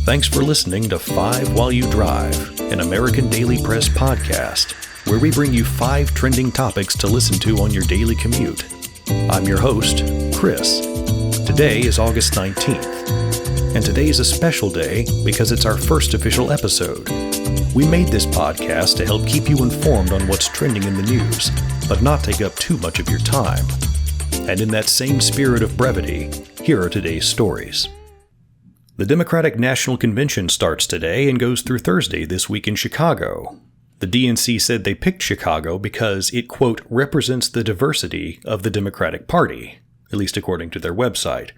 Thanks for listening to 5 While You Drive, an American Daily Press podcast, where we bring you 5 trending topics to listen to on your daily commute. I'm your host, Chris. Today is August 19th, and today is a special day because it's our first official episode. We made this podcast to help keep you informed on what's trending in the news, but not take up too much of your time. And in that same spirit of brevity, here are today's stories. The Democratic National Convention starts today and goes through Thursday this week in Chicago. The DNC said they picked Chicago because it, quote, represents the diversity of the Democratic Party, at least according to their website.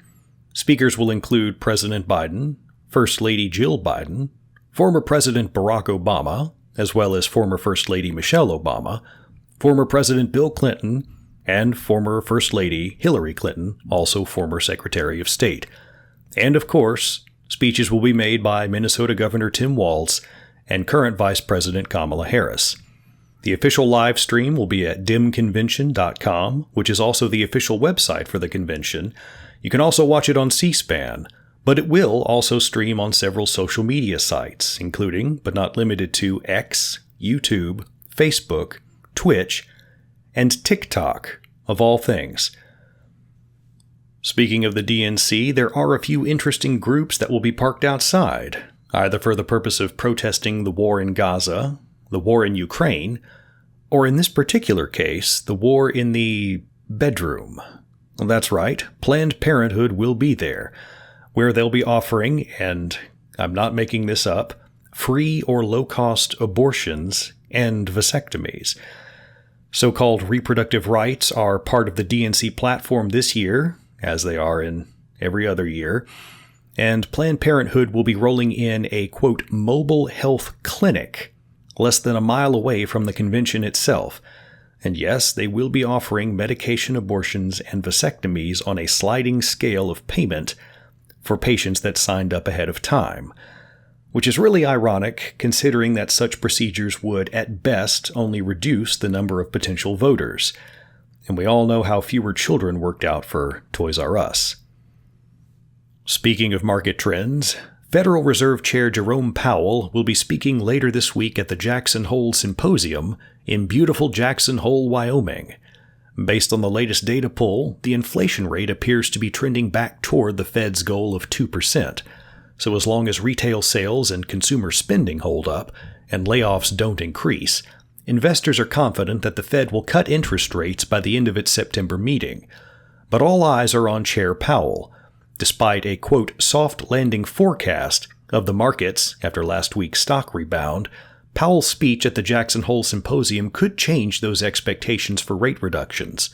Speakers will include President Biden, First Lady Jill Biden, former President Barack Obama, as well as former First Lady Michelle Obama, former President Bill Clinton, and former First Lady Hillary Clinton, also former Secretary of State. And of course, speeches will be made by Minnesota Governor Tim Walz and current Vice President Kamala Harris. The official live stream will be at dimconvention.com, which is also the official website for the convention. You can also watch it on C-SPAN, but it will also stream on several social media sites, including, but not limited to, X, YouTube, Facebook, Twitch, and TikTok, of all things. Speaking of the DNC, there are a few interesting groups that will be parked outside, either for the purpose of protesting the war in Gaza, the war in Ukraine, or in this particular case, the war in the bedroom. Well, that's right, Planned Parenthood will be there, where they'll be offering, and I'm not making this up, free or low-cost abortions and vasectomies. So-called reproductive rights are part of the DNC platform this year, as they are in every other year, and Planned Parenthood will be rolling in a, quote, mobile health clinic less than a mile away from the convention itself. And yes, they will be offering medication abortions and vasectomies on a sliding scale of payment for patients that signed up ahead of time, which is really ironic considering that such procedures would, at best, only reduce the number of potential voters. And we all know how fewer children worked out for Toys R Us. Speaking of market trends, Federal Reserve Chair Jerome Powell will be speaking later this week at the Jackson Hole Symposium in beautiful Jackson Hole, Wyoming. Based on the latest data poll, the inflation rate appears to be trending back toward the Fed's goal of 2%. So as long as retail sales and consumer spending hold up and layoffs don't increase, investors are confident that the Fed will cut interest rates by the end of its September meeting. But all eyes are on Chair Powell, despite a, quote, soft landing forecast of the markets after last week's stock rebound. Powell's speech at the Jackson Hole Symposium could change those expectations for rate reductions.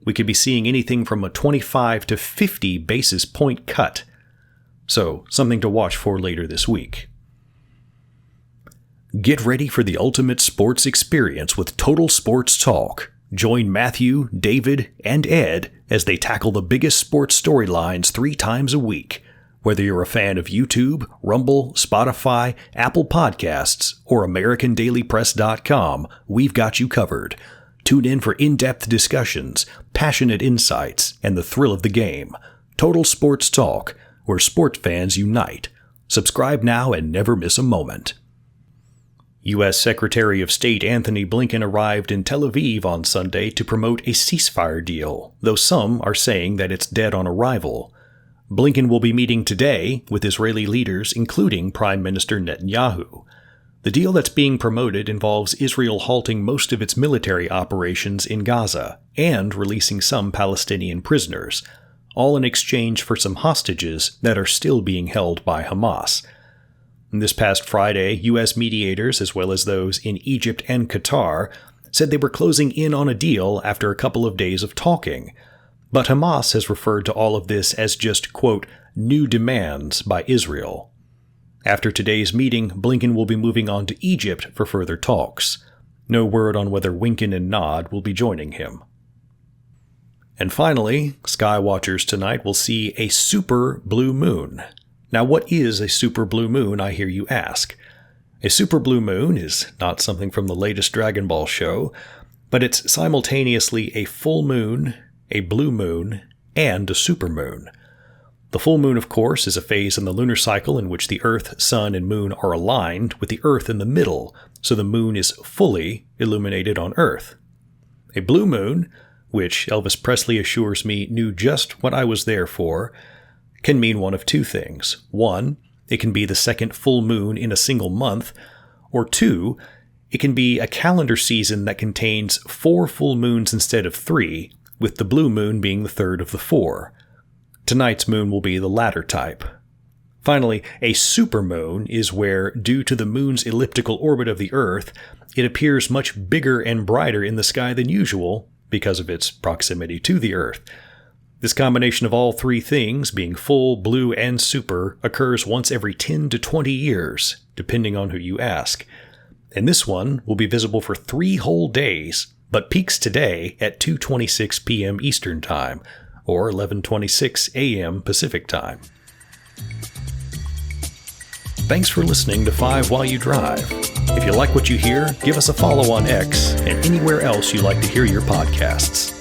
We could be seeing anything from a 25 to 50 basis point cut. So, something to watch for later this week. Get ready for the ultimate sports experience with Total Sports Talk. Join Matthew, David, and Ed as they tackle the biggest sports storylines 3 times a week. Whether you're a fan of YouTube, Rumble, Spotify, Apple Podcasts, or AmericanDailyPress.com, we've got you covered. Tune in for in-depth discussions, passionate insights, and the thrill of the game. Total Sports Talk, where sports fans unite. Subscribe now and never miss a moment. U.S. Secretary of State Anthony Blinken arrived in Tel Aviv on Sunday to promote a ceasefire deal, though some are saying that it's dead on arrival. Blinken will be meeting today with Israeli leaders, including Prime Minister Netanyahu. The deal that's being promoted involves Israel halting most of its military operations in Gaza and releasing some Palestinian prisoners, all in exchange for some hostages that are still being held by Hamas. This past Friday, U.S. mediators, as well as those in Egypt and Qatar, said they were closing in on a deal after a couple of days of talking. But Hamas has referred to all of this as just, quote, new demands by Israel. After today's meeting, Blinken will be moving on to Egypt for further talks. No word on whether Winkin and Nod will be joining him. And finally, sky watchers tonight will see a super blue moon. Now, what is a super blue moon, I hear you ask? A super blue moon is not something from the latest Dragon Ball show, but it's simultaneously a full moon, a blue moon, and a supermoon. The full moon, of course, is a phase in the lunar cycle in which the Earth, Sun, and Moon are aligned, with the Earth in the middle, so the moon is fully illuminated on Earth. A blue moon, which Elvis Presley assures me knew just what I was there for, can mean one of two things. One, it can be the second full moon in a single month, or two, it can be a calendar season that contains 4 full moons instead of 3, with the blue moon being the third of the 4. Tonight's moon will be the latter type. Finally, a supermoon is where, due to the moon's elliptical orbit of the Earth, it appears much bigger and brighter in the sky than usual because of its proximity to the Earth. This combination of all 3 things, being full, blue, and super, occurs once every 10 to 20 years, depending on who you ask. And this one will be visible for 3 whole days, but peaks today at 2:26 p.m. Eastern Time, or 11:26 a.m. Pacific Time. Thanks for listening to 5 While You Drive. If you like what you hear, give us a follow on X and anywhere else you like to hear your podcasts.